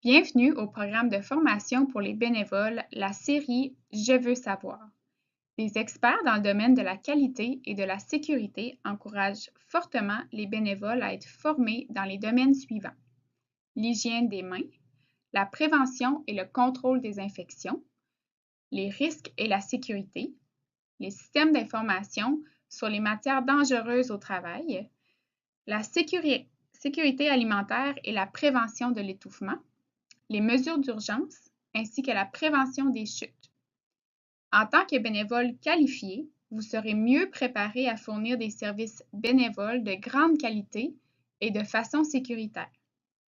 Bienvenue au programme de formation pour les bénévoles, la série Je veux savoir. Des experts dans le domaine de la qualité et de la sécurité encouragent fortement les bénévoles à être formés dans les domaines suivants: l'hygiène des mains, la prévention et le contrôle des infections, les risques et la sécurité, les systèmes d'information sur les matières dangereuses au travail, la sécurité alimentaire et la prévention de l'étouffement, les mesures d'urgence ainsi que la prévention des chutes. En tant que bénévole qualifié, vous serez mieux préparé à fournir des services bénévoles de grande qualité et de façon sécuritaire.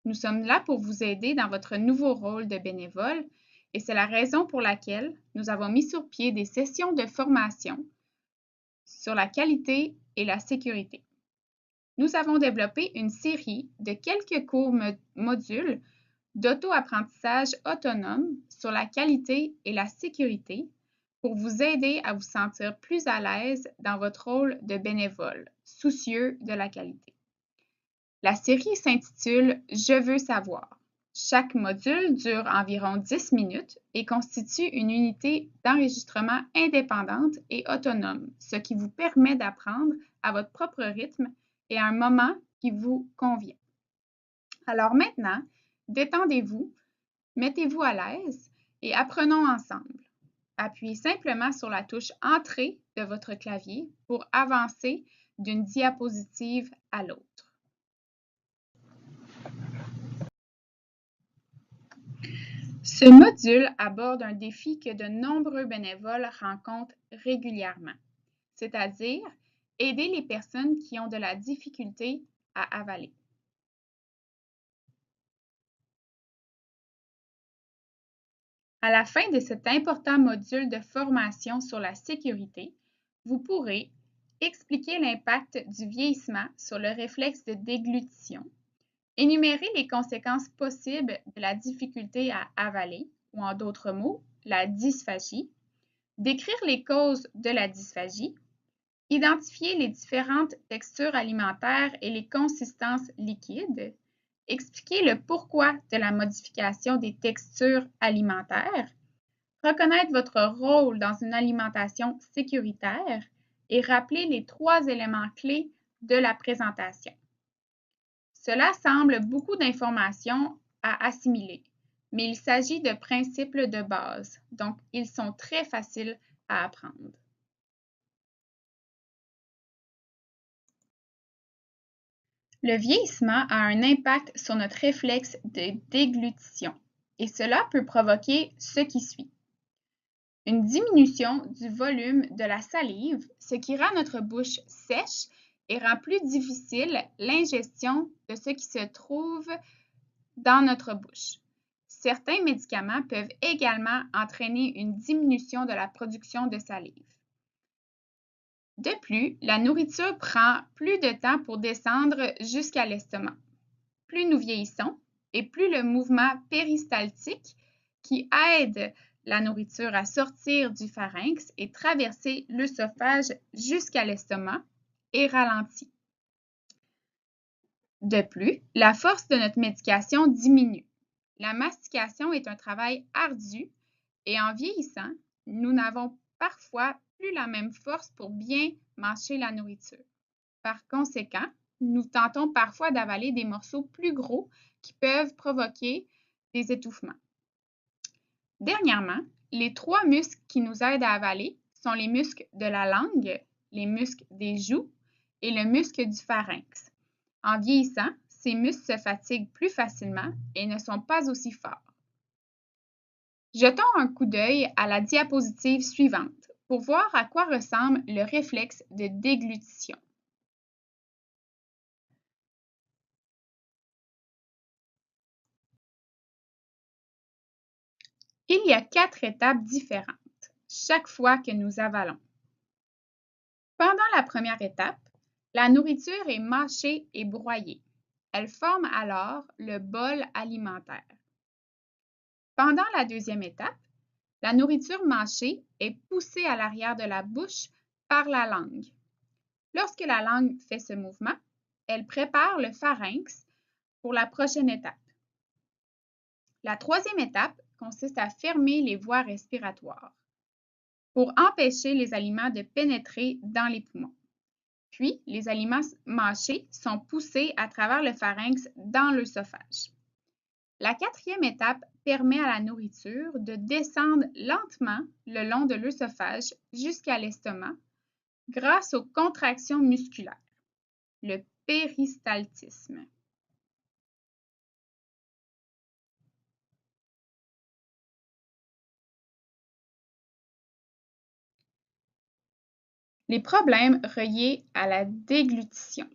Nous sommes là pour vous aider dans votre nouveau rôle de bénévole et c'est la raison pour laquelle nous avons mis sur pied des sessions de formation sur la qualité et la sécurité. Nous avons développé une série de quelques courts modules d'auto-apprentissage autonome sur la qualité et la sécurité pour vous aider à vous sentir plus à l'aise dans votre rôle de bénévole, soucieux de la qualité. La série s'intitule « Je veux savoir ». Chaque module dure environ 10 minutes et constitue une unité d'enregistrement indépendante et autonome, ce qui vous permet d'apprendre à votre propre rythme et à un moment qui vous convient. Alors maintenant, détendez-vous, mettez-vous à l'aise et apprenons ensemble. Appuyez simplement sur la touche « Entrée » de votre clavier pour avancer d'une diapositive à l'autre. Ce module aborde un défi que de nombreux bénévoles rencontrent régulièrement, c'est-à-dire aider les personnes qui ont de la difficulté à avaler. À la fin de cet important module de formation sur la sécurité, vous pourrez expliquer l'impact du vieillissement sur le réflexe de déglutition, énumérer les conséquences possibles de la difficulté à avaler, ou en d'autres mots, la dysphagie, décrire les causes de la dysphagie, identifier les différentes textures alimentaires et les consistances liquides, expliquer le pourquoi de la modification des textures alimentaires, reconnaître votre rôle dans une alimentation sécuritaire et rappeler les 3 éléments clés de la présentation. Cela semble beaucoup d'informations à assimiler, mais il s'agit de principes de base, donc ils sont très faciles à apprendre. Le vieillissement a un impact sur notre réflexe de déglutition et cela peut provoquer ce qui suit. Une diminution du volume de la salive, ce qui rend notre bouche sèche et rend plus difficile l'ingestion de ce qui se trouve dans notre bouche. Certains médicaments peuvent également entraîner une diminution de la production de salive. De plus, la nourriture prend plus de temps pour descendre jusqu'à l'estomac. Plus nous vieillissons et plus le mouvement péristaltique qui aide la nourriture à sortir du pharynx et traverser l'œsophage jusqu'à l'estomac est ralenti. De plus, la force de notre médication diminue. La mastication est un travail ardu et en vieillissant, nous n'avons parfois plus la même force pour bien mâcher la nourriture. Par conséquent, nous tentons parfois d'avaler des morceaux plus gros qui peuvent provoquer des étouffements. Dernièrement, les 3 muscles qui nous aident à avaler sont les muscles de la langue, les muscles des joues et le muscle du pharynx. En vieillissant, ces muscles se fatiguent plus facilement et ne sont pas aussi forts. Jetons un coup d'œil à la diapositive suivante pour voir à quoi ressemble le réflexe de déglutition. Il y a 4 étapes différentes chaque fois que nous avalons. Pendant la première étape, la nourriture est mâchée et broyée. Elle forme alors le bol alimentaire. Pendant la deuxième étape, la nourriture mâchée est poussée à l'arrière de la bouche par la langue. Lorsque la langue fait ce mouvement, elle prépare le pharynx pour la prochaine étape. La troisième étape consiste à fermer les voies respiratoires pour empêcher les aliments de pénétrer dans les poumons. Puis, les aliments mâchés sont poussés à travers le pharynx dans l'œsophage. La quatrième étape permet à la nourriture de descendre lentement le long de l'œsophage jusqu'à l'estomac grâce aux contractions musculaires, le péristaltisme. Les problèmes reliés à la déglutition.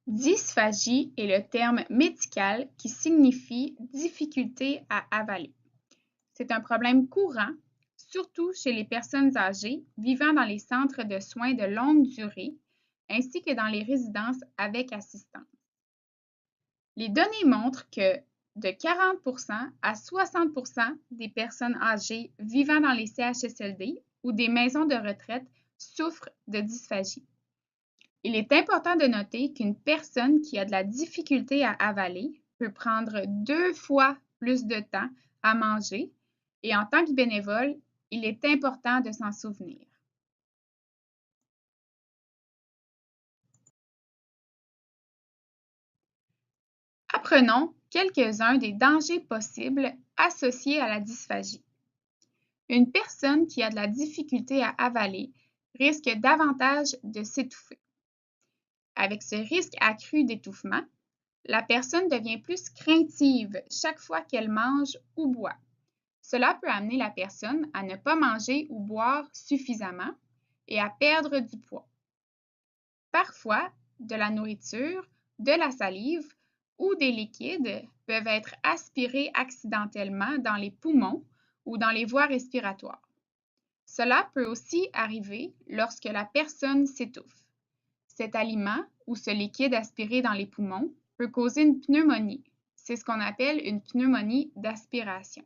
Dysphagie est le terme médical qui signifie difficulté à avaler. C'est un problème courant, surtout chez les personnes âgées vivant dans les centres de soins de longue durée ainsi que dans les résidences avec assistance. Les données montrent que de 40% à 60% des personnes âgées vivant dans les CHSLD ou des maisons de retraite souffrent de dysphagie. Il est important de noter qu'une personne qui a de la difficulté à avaler peut prendre 2 fois plus de temps à manger et en tant que bénévole, il est important de s'en souvenir. Apprenons quelques-uns des dangers possibles associés à la dysphagie. Une personne qui a de la difficulté à avaler risque davantage de s'étouffer. Avec ce risque accru d'étouffement, la personne devient plus craintive chaque fois qu'elle mange ou boit. Cela peut amener la personne à ne pas manger ou boire suffisamment et à perdre du poids. Parfois, de la nourriture, de la salive ou des liquides peuvent être aspirés accidentellement dans les poumons ou dans les voies respiratoires. Cela peut aussi arriver lorsque la personne s'étouffe. Cet aliment ou ce liquide aspiré dans les poumons peut causer une pneumonie. C'est ce qu'on appelle une pneumonie d'aspiration.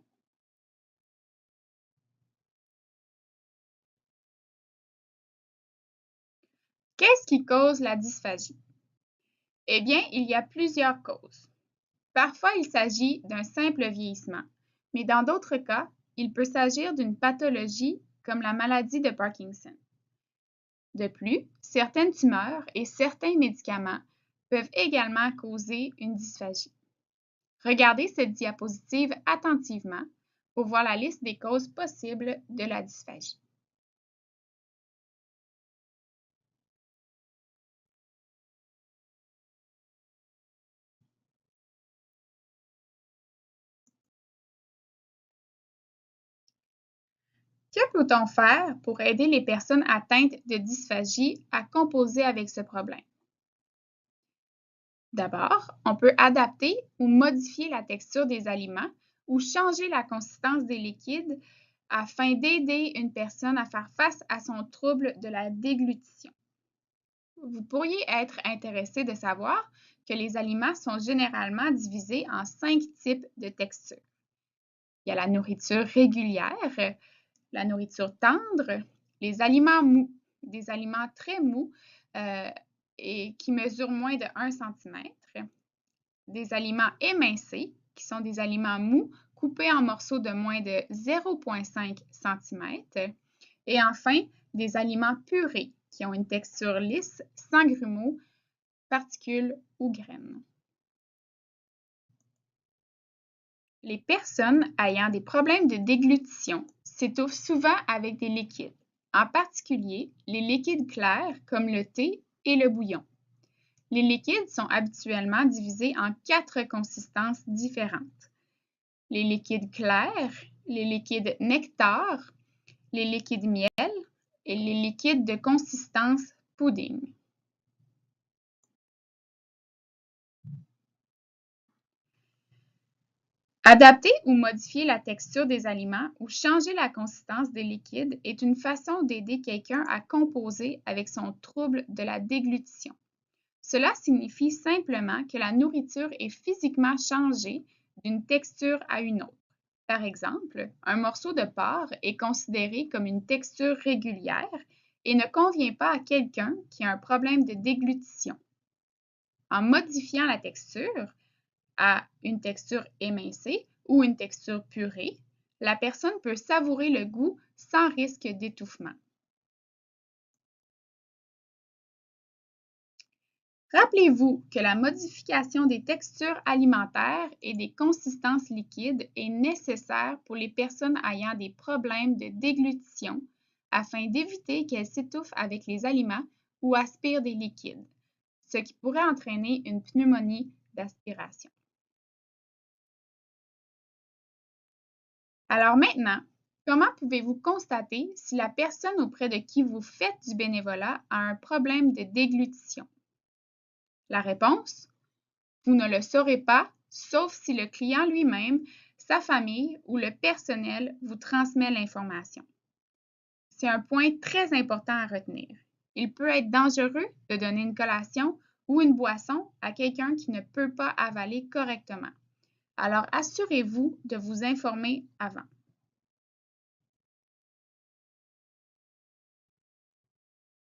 Qu'est-ce qui cause la dysphagie? Eh bien, il y a plusieurs causes. Parfois, il s'agit d'un simple vieillissement, mais dans d'autres cas, il peut s'agir d'une pathologie comme la maladie de Parkinson. De plus, certaines tumeurs et certains médicaments peuvent également causer une dysphagie. Regardez cette diapositive attentivement pour voir la liste des causes possibles de la dysphagie. Que peut-on faire pour aider les personnes atteintes de dysphagie à composer avec ce problème? D'abord, on peut adapter ou modifier la texture des aliments ou changer la consistance des liquides afin d'aider une personne à faire face à son trouble de la déglutition. Vous pourriez être intéressé de savoir que les aliments sont généralement divisés en 5 types de textures. Il y a la nourriture régulière, la nourriture tendre, les aliments mous, des aliments très mous et qui mesurent moins de 1 cm, des aliments émincés, qui sont des aliments mous coupés en morceaux de moins de 0,5 cm, et enfin des aliments purés, qui ont une texture lisse, sans grumeaux, particules ou graines. Les personnes ayant des problèmes de déglutition s'étouffent souvent avec des liquides, en particulier les liquides clairs comme le thé et le bouillon. Les liquides sont habituellement divisés en 4 consistances différentes. Les liquides clairs, les liquides nectar, les liquides miel et les liquides de consistance pudding. Adapter ou modifier la texture des aliments ou changer la consistance des liquides est une façon d'aider quelqu'un à composer avec son trouble de la déglutition. Cela signifie simplement que la nourriture est physiquement changée d'une texture à une autre. Par exemple, un morceau de porc est considéré comme une texture régulière et ne convient pas à quelqu'un qui a un problème de déglutition. En modifiant la texture, à une texture émincée ou une texture purée, la personne peut savourer le goût sans risque d'étouffement. Rappelez-vous que la modification des textures alimentaires et des consistances liquides est nécessaire pour les personnes ayant des problèmes de déglutition afin d'éviter qu'elles s'étouffent avec les aliments ou aspirent des liquides, ce qui pourrait entraîner une pneumonie d'aspiration. Alors maintenant, comment pouvez-vous constater si la personne auprès de qui vous faites du bénévolat a un problème de déglutition? La réponse? Vous ne le saurez pas, sauf si le client lui-même, sa famille ou le personnel vous transmet l'information. C'est un point très important à retenir. Il peut être dangereux de donner une collation ou une boisson à quelqu'un qui ne peut pas avaler correctement. Alors assurez-vous de vous informer avant.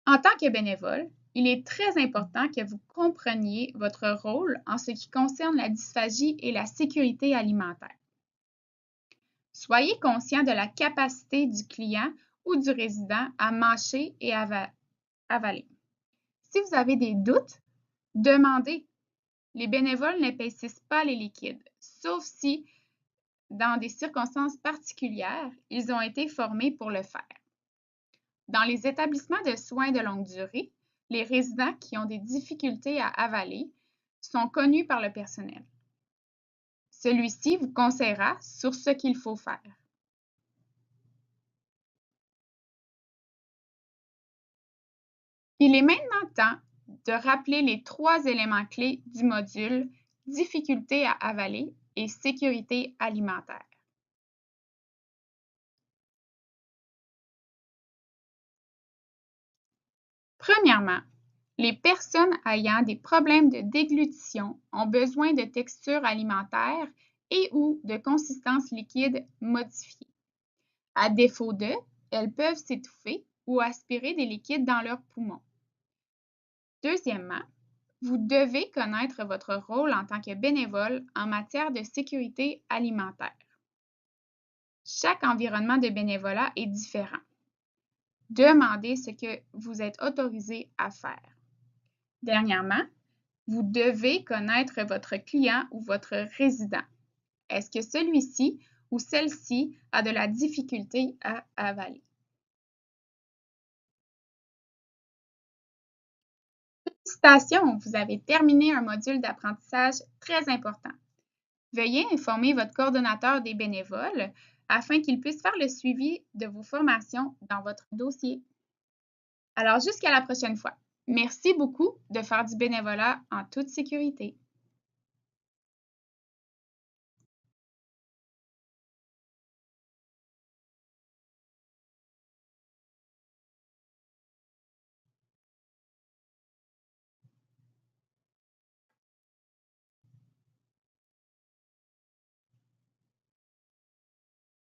En tant que bénévole, il est très important que vous compreniez votre rôle en ce qui concerne la dysphagie et la sécurité alimentaire. Soyez conscient de la capacité du client ou du résident à mâcher et avaler. Si vous avez des doutes, demandez. Les bénévoles n'épaississent pas les liquides, sauf si, dans des circonstances particulières, ils ont été formés pour le faire. Dans les établissements de soins de longue durée, les résidents qui ont des difficultés à avaler sont connus par le personnel. Celui-ci vous conseillera sur ce qu'il faut faire. Il est maintenant temps de rappeler les 3 éléments clés du module difficulté à avaler et sécurité alimentaire. Premièrement, les personnes ayant des problèmes de déglutition ont besoin de texture alimentaire et ou de consistance liquide modifiée. À défaut de, elles peuvent s'étouffer ou aspirer des liquides dans leurs poumons. Deuxièmement, vous devez connaître votre rôle en tant que bénévole en matière de sécurité alimentaire. Chaque environnement de bénévolat est différent. Demandez ce que vous êtes autorisé à faire. Dernièrement, vous devez connaître votre client ou votre résident. Est-ce que celui-ci ou celle-ci a de la difficulté à avaler? Félicitations, vous avez terminé un module d'apprentissage très important. Veuillez informer votre coordonnateur des bénévoles afin qu'il puisse faire le suivi de vos formations dans votre dossier. Alors, jusqu'à la prochaine fois. Merci beaucoup de faire du bénévolat en toute sécurité.